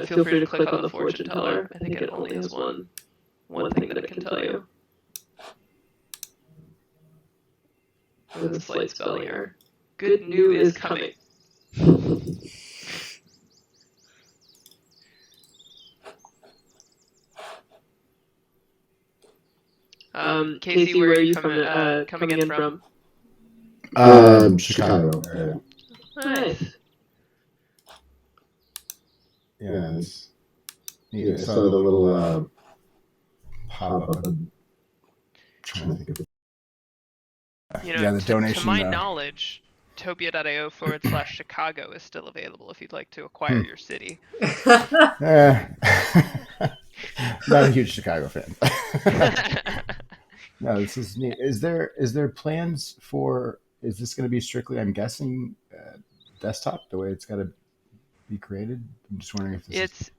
feel free to click on the fortune teller. I think it only has one thing that it can tell you. With a slight spelling error. Good news is coming. Casey, where are you coming in from? Chicago area. Nice. Yeah, it's neat. I saw the little pop-up. I'm trying to think of it. The donation. To my knowledge, topia.io/Chicago is still available if you'd like to acquire your city. Not a huge Chicago fan. No, this is neat. Is there plans for? Is this going to be strictly? I'm guessing desktop, the way it's got to be created. I'm just wondering if it's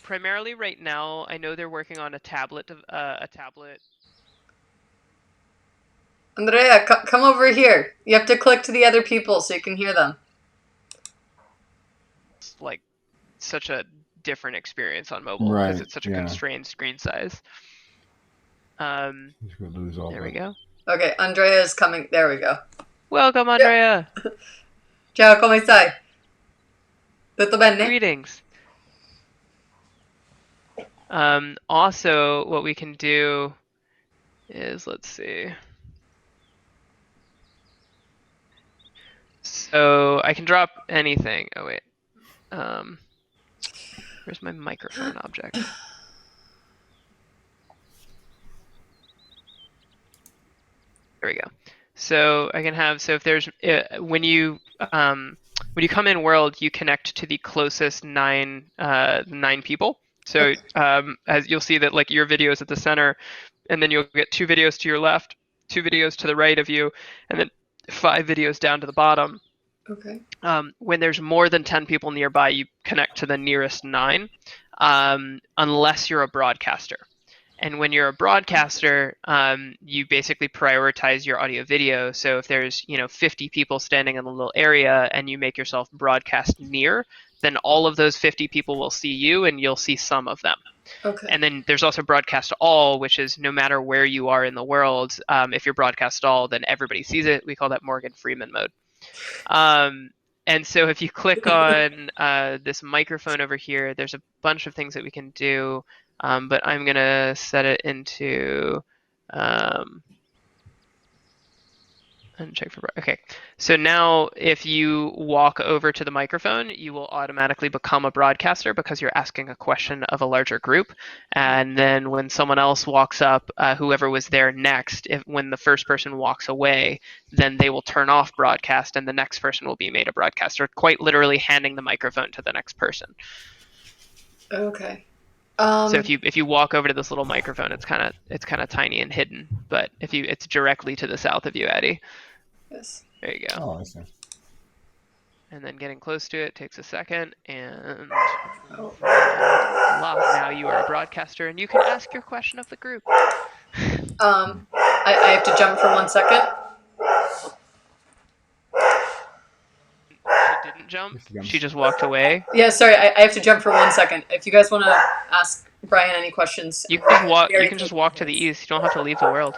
primarily right now. I know they're working on a tablet. Andrea, come over here. You have to click to the other people so you can hear them. It's like such a different experience on mobile because it's such a constrained screen size. There we go. Okay, Andrea is coming. There we go. Welcome, Andrea. Ciao, come stai? Tutto bene? Greetings. Also, what we can do is, let's see. So I can drop anything. Oh wait. Where's my microphone object? There we go. So I can have, if there's, when you come in world, you connect to the closest nine people. So as you'll see that like your video is at the center, and then you'll get 2 videos to your left, 2 videos to the right of you, and then 5 videos down to the bottom. Okay. When there's more than 10 people nearby, you connect to the nearest 9, unless you're a broadcaster. And when you're a broadcaster, you basically prioritize your audio video. So if there's 50 people standing in a little area and you make yourself broadcast near, then all of those 50 people will see you and you'll see some of them. Okay. And then there's also broadcast all, which is no matter where you are in the world, if you're broadcast all, then everybody sees it. We call that Morgan Freeman mode. And so if you click on this microphone over here, there's a bunch of things that we can do. But I'm going to set it into, and check for, okay. So now if you walk over to the microphone, you will automatically become a broadcaster because you're asking a question of a larger group. And then when someone else walks up, whoever was there next, when the first person walks away, then they will turn off broadcast and the next person will be made a broadcaster, quite literally handing the microphone to the next person. Okay. So if you walk over to this little microphone, it's kind of tiny and hidden, but it's directly to the south of you, Eddie. Yes. There you go. Oh, I see. And then getting close to it takes a second, and now you are a broadcaster, and you can ask your question of the group. I have to jump for 1 second. She didn't jump. She just walked away. Yeah, sorry. I have to jump for 1 second. If you guys want to ask Brian any questions, you can walk. You can just walk to the east. You don't have to leave the world.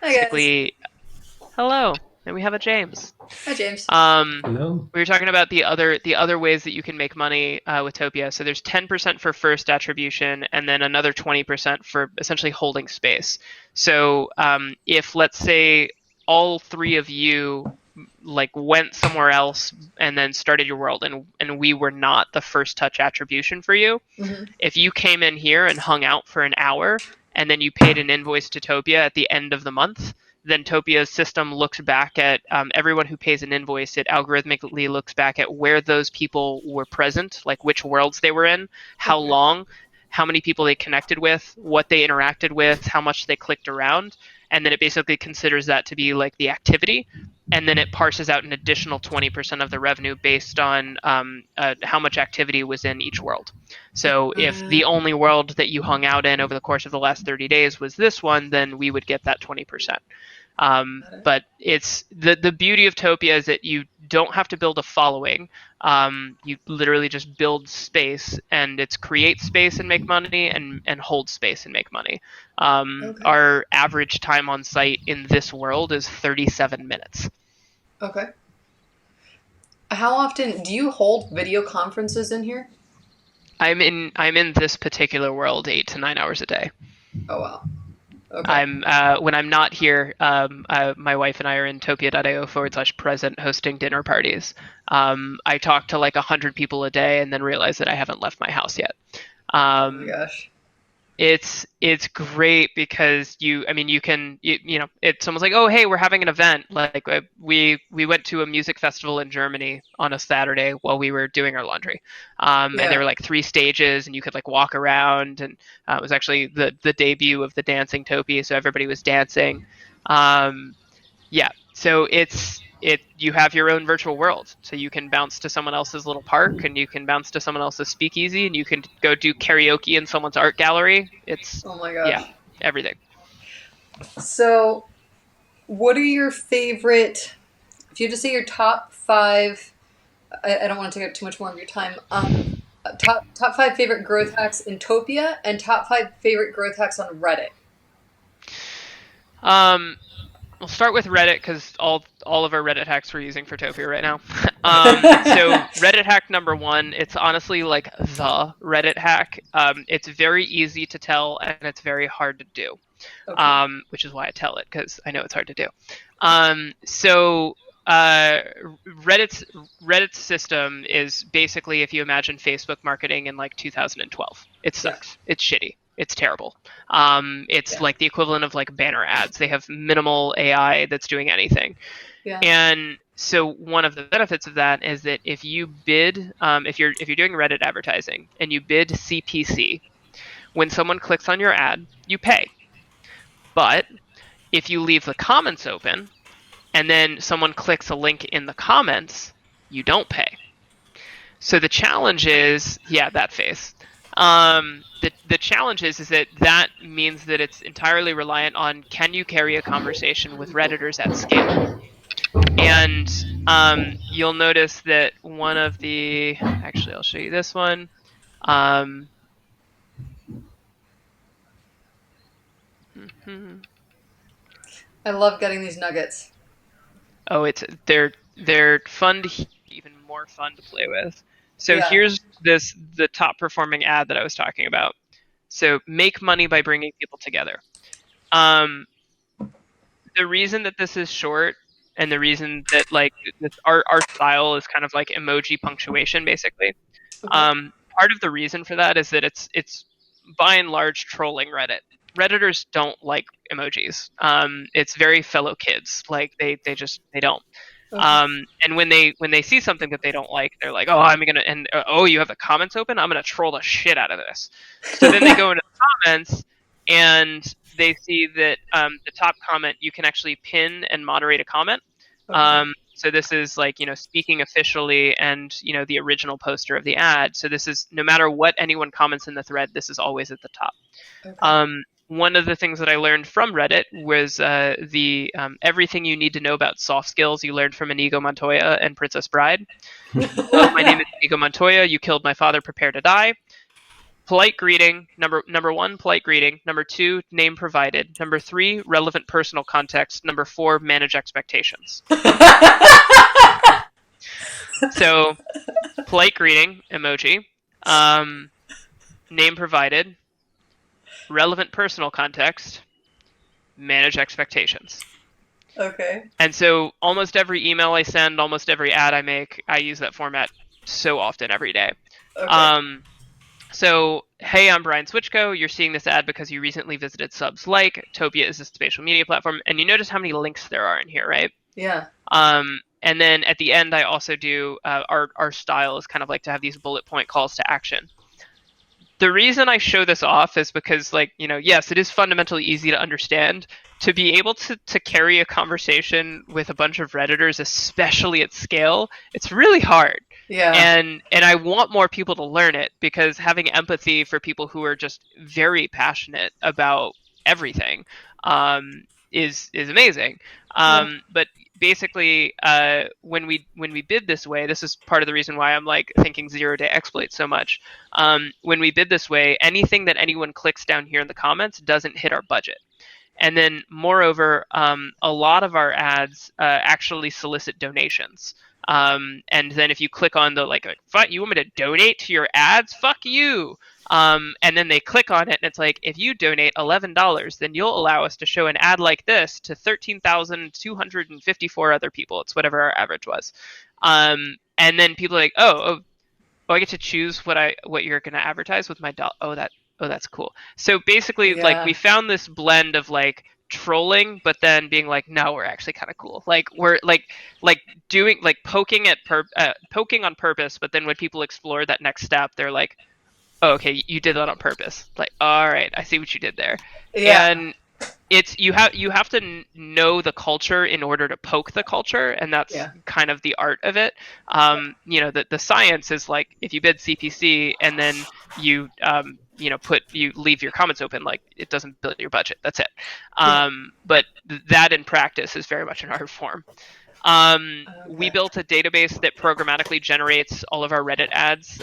Basically, hello, and we have a James. Hi, James. Hello. We were talking about the other ways that you can make money with Topia. So there's 10% for first attribution, and then another 20% for essentially holding space. So if let's say all 3 of you like went somewhere else and then started your world, and we were not the first touch attribution for you. Mm-hmm. If you came in here and hung out for an hour and then you paid an invoice to Topia at the end of the month, then Topia's system looks back at everyone who pays an invoice. It algorithmically looks back at where those people were present, like which worlds they were in, how Okay. long, how many people they connected with, what they interacted with, how much they clicked around, and then it basically considers that to be like the activity, and then it parses out an additional 20% of the revenue based on how much activity was in each world. So if the only world that you hung out in over the course of the last 30 days was this one, then we would get that 20%. But it's the beauty of Topia is that you don't have to build a following. You literally just build space, and it's create space and make money, and hold space and make money. Okay. Our average time on site in this world is 37 minutes. Okay. How often do you hold video conferences in here? I'm in this particular world 8 to 9 hours a day. Oh wow. Okay. When I'm not here, my wife and I are in topia.io/present hosting dinner parties. I talk to like 100 people a day and then realize that I haven't left my house yet. Oh my gosh. It's great because you can someone's like, oh hey, we're having an event, like we went to a music festival in Germany on a Saturday while we were doing our laundry, and there were like 3 stages and you could like walk around, and it was actually the debut of the dancing Topia, so everybody was dancing. Yeah, so you have your own virtual world, so you can bounce to someone else's little park, and you can bounce to someone else's speakeasy, and you can go do karaoke in someone's art gallery. It's Oh my gosh. everything. So, what are your favorite? If you had to say your top 5, I don't want to take up too much more of your time. Top 5 favorite growth hacks in Topia, and top 5 favorite growth hacks on Reddit. We'll start with Reddit because all of our Reddit hacks we're using for Topia right now. So Reddit hack number 1, it's honestly like the Reddit hack. It's very easy to tell and it's very hard to do, which is why I tell it, because I know it's hard to do. Reddit's system is basically if you imagine Facebook marketing in like 2012. It sucks. It's shitty. It's terrible. It's like the equivalent of like banner ads. They have minimal AI that's doing anything. Yeah. And so one of the benefits of that is that if you bid, if you're doing Reddit advertising and you bid CPC, when someone clicks on your ad, you pay. But if you leave the comments open and then someone clicks a link in the comments, you don't pay. So the challenge is, that face. The challenge is that means that it's entirely reliant on, can you carry a conversation with Redditors at scale? And you'll notice that one of the, actually I'll show you this one. I love getting these nuggets. Oh, they're fun to even more fun to play with. So here's the top performing ad that I was talking about. So make money by bringing people together. The reason that this is short, and the reason that like our style is kind of like emoji punctuation, basically. Part of the reason for that is that it's by and large trolling Reddit. Redditors don't like emojis. It's very fellow kids. Like they don't. And when they see something that they don't like, they're like, oh, I'm gonna, and oh, you have the comments open, I'm gonna troll the shit out of this. So then they go into the comments and they see that the top comment, you can actually pin and moderate a comment. So this is like, speaking officially and, the original poster of the ad. So this is, no matter what anyone comments in the thread, this is always at the top. One of the things that I learned from Reddit was the everything you need to know about soft skills you learned from Inigo Montoya and Princess Bride. Hello, my name is Inigo Montoya. You killed my father. Prepare to die. Polite greeting. Number 1, polite greeting. Number 2, name provided. Number 3, relevant personal context. Number 4, manage expectations. So, polite greeting emoji. Name provided. Relevant personal context, manage expectations. Okay. And so almost every email I send, almost every ad I make, I use that format so often every day. Okay. So, hey, I'm Brian Swichkow. You're seeing this ad because you recently visited Subs Like. Topia is a spatial media platform. And you notice how many links there are in here, right? Yeah. And then at the end, I also do our style is kind of like to have these bullet point calls to action. The reason I show this off is because, like, yes, it is fundamentally easy to understand. To be able to carry a conversation with a bunch of Redditors, especially at scale, it's really hard. Yeah. And I want more people to learn it, because having empathy for people who are just very passionate about everything is amazing. Yeah. But basically, when we bid this way, this is part of the reason why I'm like thinking 0-day exploits so much. When we bid this way, anything that anyone clicks down here in the comments doesn't hit our budget. And then, moreover, a lot of our ads actually solicit donations. And then if you click on the fuck, you want me to donate to your ads? Fuck you. And then they click on it, and it's like, if you donate $11, then you'll allow us to show an ad like this to 13,254 other people. It's whatever our average was. And then people are like, oh, I get to choose what you're going to advertise with my dollar. Oh, that's cool. So basically, like, we Yeah. found this blend of like trolling, but then being like, no, we're actually kind of cool. Like, we're like doing like poking on purpose, but then when people explore that next step, they're like, oh, okay, you did that on purpose. Like, all right, I see what you did there. Yeah. And it's you have to know the culture in order to poke the culture, and that's Yeah. kind of the art of it. The science is like, if you bid CPC and then you you leave your comments open, like, it doesn't build your budget. That's it. Yeah. But that in practice is very much an art form. We Okay. built a database that programmatically generates all of our Reddit ads.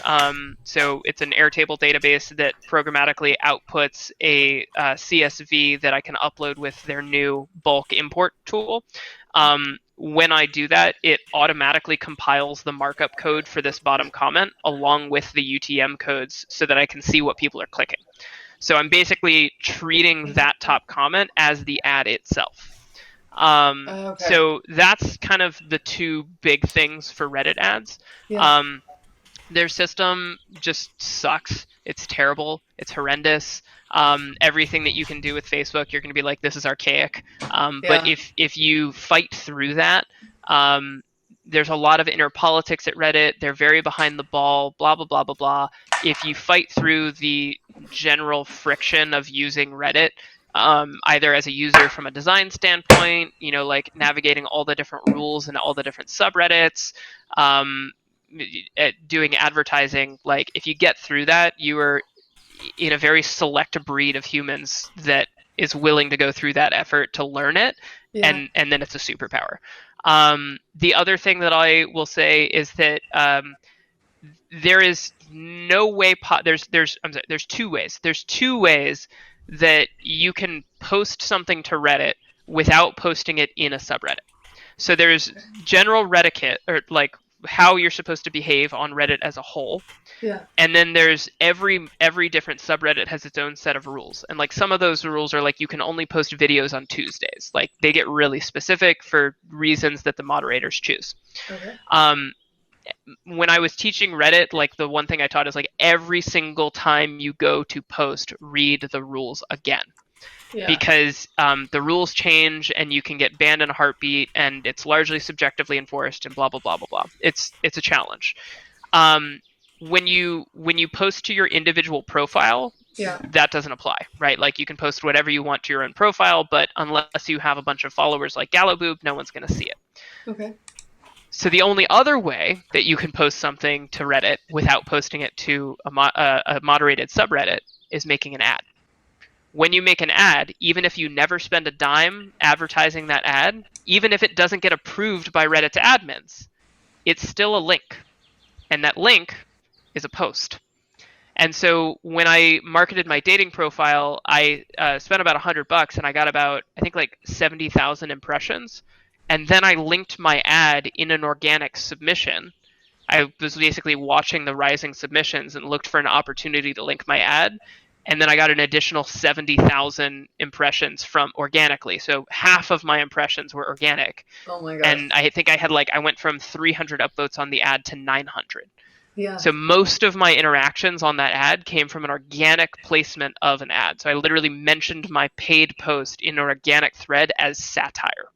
So it's an Airtable database that programmatically outputs a CSV that I can upload with their new bulk import tool. When I do that, it automatically compiles the markup code for this bottom comment along with the UTM codes so that I can see what people are clicking. So I'm basically treating that top comment as the ad itself. Okay. So that's kind of the two big things for Reddit ads. Yeah. Their system just sucks. It's terrible. It's horrendous. Everything that you can do with Facebook, you're going to be like, this is archaic. But Yeah. if you fight through that, there's a lot of inner politics at Reddit. They're very behind the ball, blah, blah, blah, blah, blah. If you fight through the general friction of using Reddit, either as a user from a design standpoint, like navigating all the different rules and all the different subreddits, doing advertising, like, if you get through that, you are in a very select breed of humans that is willing to go through that effort to learn it, Yeah. and then it's a superpower. The other thing that I will say is that there is no way there's two ways. There's two ways that you can post something to Reddit without posting it in a subreddit. So there's general Reddit, or like how you're supposed to behave on Reddit as a whole. Yeah. And then there's every different subreddit has its own set of rules. And like, some of those rules are like, you can only post videos on Tuesdays. Like, they get really specific for reasons that the moderators choose. Okay. When I was teaching Reddit, like, the one thing I taught is, like, every single time you go to post, read the rules again. Yeah. Because the rules change and you can get banned in a heartbeat, and it's largely subjectively enforced, and blah, blah, blah, blah, blah. It's a challenge. When you post to your individual profile, Yeah. that doesn't apply, right? Like, you can post whatever you want to your own profile, but unless you have a bunch of followers like Galloboob, no one's going to see it. Okay. So the only other way that you can post something to Reddit without posting it to a moderated subreddit is making an ad. When you make an ad, even if you never spend a dime advertising that ad, even if it doesn't get approved by Reddit's admins, it's still a link. And that link is a post. And so when I marketed my dating profile, I spent about $100 and I got about, I think, like 70,000 impressions. And then I linked my ad in an organic submission. I was basically watching the rising submissions and looked for an opportunity to link my ad. and then I got an additional 70,000 impressions from organically. So half of my impressions were organic. Oh my gosh. And I think I went from 300 upvotes on the ad to 900. Yeah. So most of my interactions on that ad came from an organic placement of an ad. So I literally mentioned my paid post in an organic thread as satire.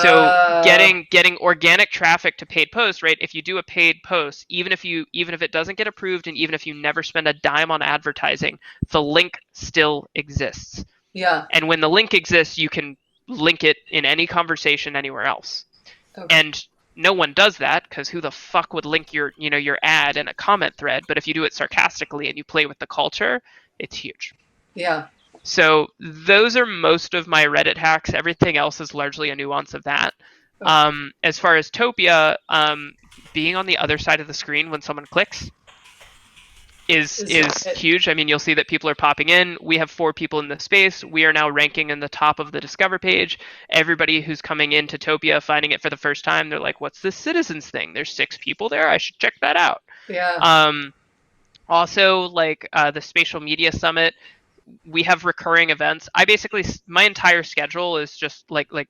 So getting organic traffic to paid posts, right? If you do a paid post, even if it doesn't get approved, and even if you never spend a dime on advertising, the link still exists. Yeah. And when the link exists, you can link it in any conversation anywhere else. Okay. And no one does that, because who the fuck would link your ad in a comment thread? But if you do it sarcastically and you play with the culture, it's huge. Yeah. So those are most of my Reddit hacks. Everything else is largely a nuance of that. Okay. As far as Topia, being on the other side of the screen when someone clicks is huge. I mean, you'll see that people are popping in. We have 4 people in the space. We are now ranking in the top of the Discover page. Everybody who's coming into Topia, finding it for the first time, they're like, what's this citizens thing? There's 6 people there. I should check that out. Yeah. Also, like the Spatial Media Summit, we have recurring events. My entire schedule is just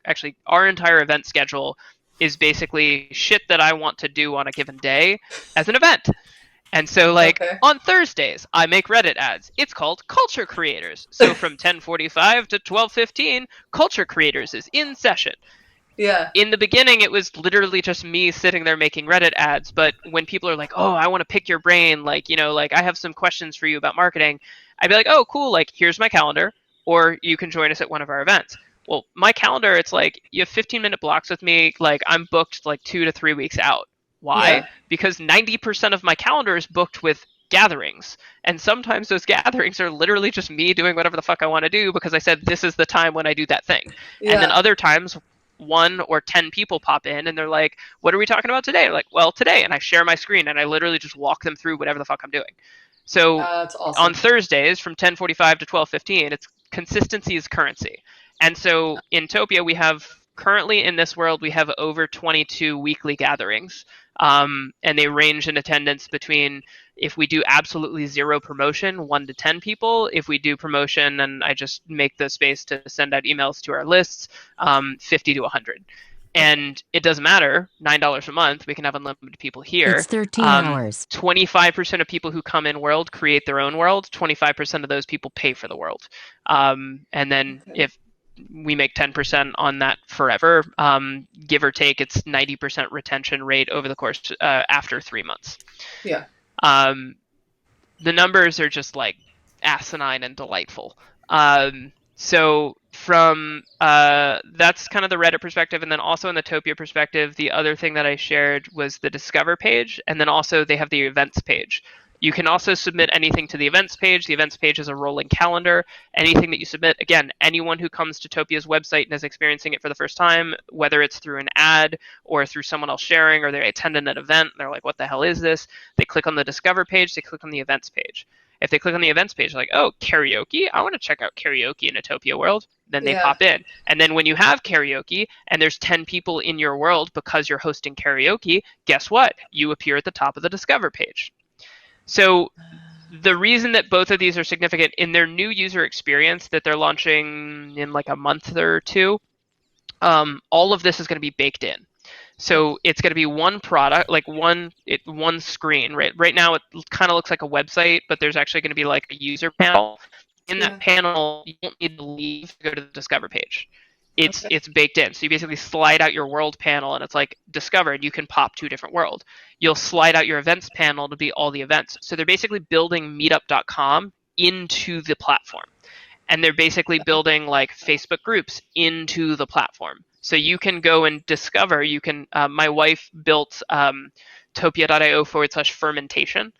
actually our entire event schedule is basically shit that I want to do on a given day as an event. And so on Thursdays, I make Reddit ads. It's called Culture Creators. So from 10:45 to 12:15, Culture Creators is in session. Yeah. In the beginning, it was literally just me sitting there making Reddit ads. But when people are like, oh, I want to pick your brain, I have some questions for you about marketing, I'd be like, oh, cool, here's my calendar, or you can join us at one of our events. Well, my calendar, it's like you have 15-minute blocks with me. I'm booked 2 to 3 weeks out. Why? Yeah. Because 90% of my calendar is booked with gatherings. And sometimes those gatherings are literally just me doing whatever the fuck I want to do because I said this is the time when I do that thing. Yeah. And then other times 1 or 10 people pop in and they're like, what are we talking about today? I'm like, well, today. And I share my screen and I literally just walk them through whatever the fuck I'm doing. So that's awesome. on Thursdays from 10:45 to 12:15, it's consistency is currency. And so in Topia, currently in this world, we have over 22 weekly gatherings. And they range in attendance between, if we do absolutely 0 promotion, 1 to 10 people. If we do promotion and I just make the space to send out emails to our lists, 50 to 100. And it doesn't matter, $9 a month, we can have unlimited people here. It's 13 hours. 25% of people who come in world create their own world. 25% of those people pay for the world. And then if we make 10% on that forever, give or take, it's 90% retention rate over the course after 3 months. Yeah. The numbers are just asinine and delightful. So from that's kind of the Reddit perspective, and then also in the Topia perspective, the other thing that I shared was the Discover page, and then also they have the events page. You can also submit anything to the events page. The events page is a rolling calendar. Anything that you submit, again, anyone who comes to Topia's website and is experiencing it for the first time, whether it's through an ad or through someone else sharing, or they attend an event, and they're like, what the hell is this? They click on the Discover page, they click on the events page. If they click on the events page, like, oh, karaoke, I want to check out karaoke in a Topia world, then they pop in. And then when you have karaoke and there's 10 people in your world because you're hosting karaoke, guess what? You appear at the top of the Discover page. So the reason that both of these are significant in their new user experience that they're launching in a month or 2, all of this is going to be baked in. So it's going to be one product, one screen. Right now, it kind of looks like a website, but there's actually going to be a user panel. In that panel, you don't need to leave to go to the Discover page. It's baked in. So you basically slide out your world panel, and it's like Discover, and you can pop to a different world. You'll slide out your events panel to be all the events. So they're basically building Meetup.com into the platform. And they're basically building Facebook groups into the platform. So you can go and discover, my wife built topia.io/fermentation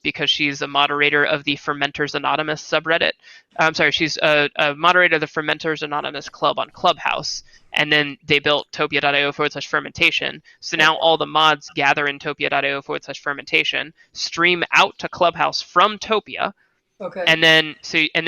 because she's a moderator of the Fermenters Anonymous subreddit. I'm sorry, she's a moderator of the Fermenters Anonymous club on Clubhouse. And then they built topia.io/fermentation. So now all the mods gather in topia.io/fermentation, stream out to Clubhouse from Topia. Okay. And then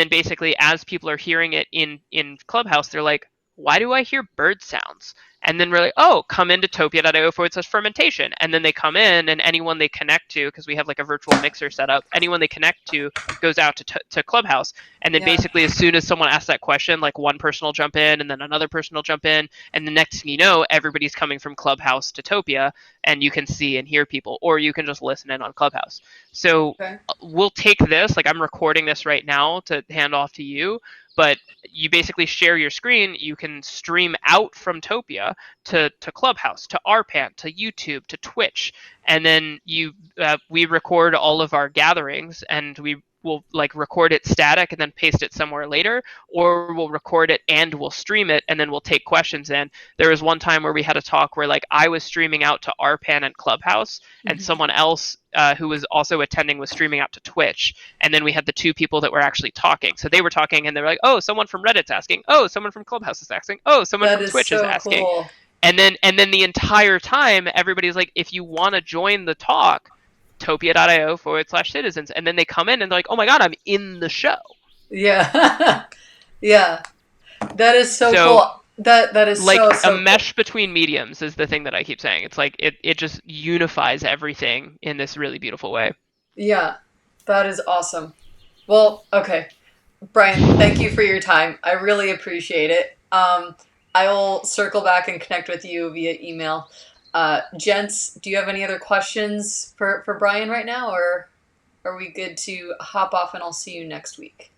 basically as people are hearing it in Clubhouse, they're like, why do I hear bird sounds? And then we're like, oh, come into topia.io/fermentation. And then they come in, and anyone they connect to, because we have like a virtual mixer set up, anyone they connect to goes out to Clubhouse. And then Yeah. basically, as soon as someone asks that question, like one person will jump in, and then another person will jump in. And the next thing you know, everybody's coming from Clubhouse to Topia, and you can see and hear people, or you can just listen in on Clubhouse. So Okay. we'll take this, like I'm recording this right now to hand off to you, but you basically share your screen. You can stream out from Topia to Clubhouse, to RPAN, to YouTube, to Twitch, and then we record all of our gatherings, and we will like record it static and then paste it somewhere later, or we'll record it and we'll stream it and then we'll take questions in. There was one time where we had a talk where like I was streaming out to RPAN and Clubhouse, and someone else who was also attending was streaming out to Twitch, and then we had the two people that were actually talking. So they were talking, and they were like, "Oh, someone from Reddit's asking. Oh, someone from Clubhouse is asking. Oh, someone That from is Twitch is so asking." cool. And then the entire time, everybody's like, "If you want to join the talk, topia.io/citizens," and then they come in and they're like, "Oh my god, I'm in the show." Yeah. Yeah. That is so So cool. That is like so a cool. mesh between mediums is the thing that I keep saying. It's like it just unifies everything in this really beautiful way. Yeah. That is awesome. Well, okay. Brian, thank you for your time. I really appreciate it. I will circle back and connect with you via email. Gents, do you have any other questions for Brian right now, or are we good to hop off and I'll see you next week?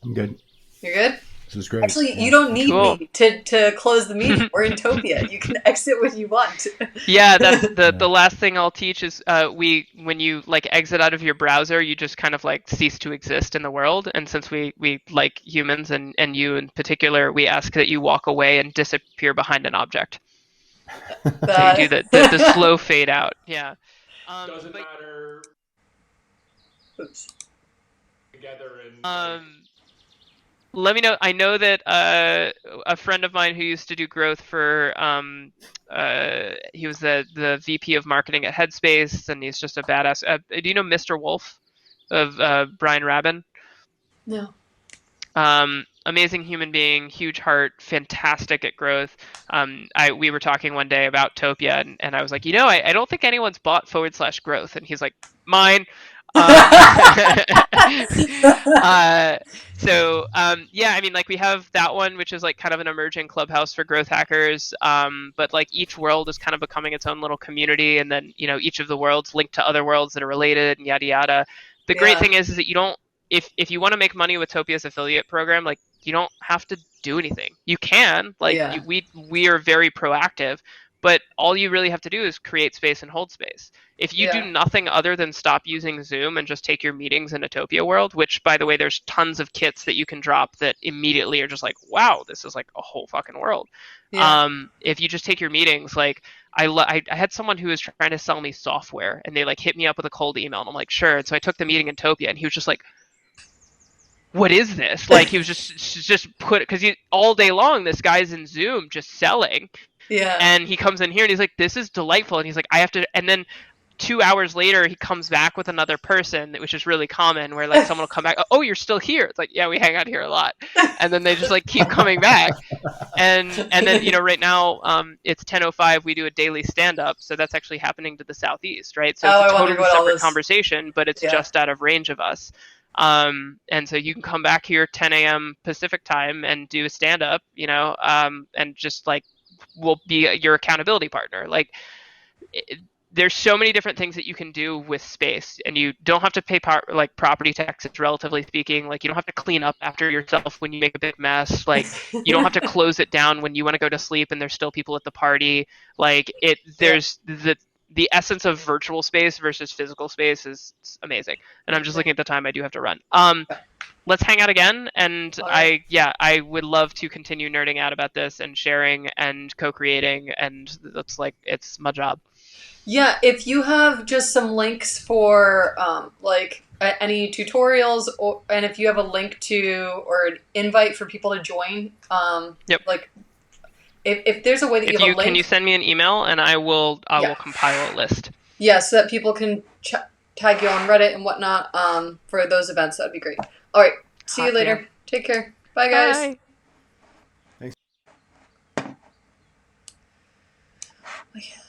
I'm good. You're good? This was great. Actually, Yeah. you don't need Cool. me to close the meeting. We're in Topia. You can exit when you want. Yeah, that's the last thing I'll teach is when you like exit out of your browser, you just kind of like cease to exist in the world. And since we like humans and you in particular, we ask that you walk away and disappear behind an object. So you do the slow fade out. Yeah. Doesn't matter. Oops. Together and let me know. I know that a friend of mine who used to do growth for he was the VP of marketing at Headspace, and he's just a badass. Do you know Mr. Wolf of Brian Rabin? No. Amazing human being, huge heart, fantastic at growth. We were talking one day about Topia, and I was like, I don't think anyone's bought /growth, and he's like, mine. Yeah, I mean, like we have that one, which is like kind of an emerging clubhouse for growth hackers. But like each world is kind of becoming its own little community, and then each of the worlds linked to other worlds that are related, and yada yada. The great thing is that you don't, if you want to make money with Topia's affiliate program, like you don't have to do anything. You can, like we are very proactive, but all you really have to do is create space and hold space. If you do nothing other than stop using Zoom and just take your meetings in a Topia world, which by the way, there's tons of kits that you can drop that immediately are just like, wow, this is like a whole fucking world. If you just take your meetings, like I had someone who was trying to sell me software, and they like hit me up with a cold email, and I'm like, sure. And so I took the meeting in Topia, and he was just like, what is this? Like he was just put, because all day long this guy's in Zoom just selling. Yeah. And he comes in here and he's like, this is delightful. And he's like, I have to, and then 2 hours later he comes back with another person, which is really common, where like someone will come back, oh, you're still here. It's like, yeah, we hang out here a lot. And then they just like keep coming back. And then right now it's 10:05, we do a daily stand-up, so that's actually happening to the southeast, right? So it's a totally separate conversation, but it's just out of range of us. And so you can come back here 10 a.m. Pacific time and do a stand-up, and just like we'll be your accountability partner. Like there's so many different things that you can do with space, and you don't have to pay property taxes, relatively speaking. Like you don't have to clean up after yourself when you make a big mess. Like you don't have to close it down when you want to go to sleep and there's still people at the party. Like there's the essence of virtual space versus physical space is amazing. And I'm just looking at the time. I do have to run. Let's hang out again. And I would love to continue nerding out about this and sharing and co-creating. And that's like, it's my job. Yeah. If you have just some links for like any tutorials, and if you have a link to or an invite for people to join, like if there's a way that you have a link, can you send me an email and I will compile a list. Yeah, so that people can tag you on Reddit and whatnot for those events. That'd be great. All right, see you later. Take care. Bye, guys. Bye. Like,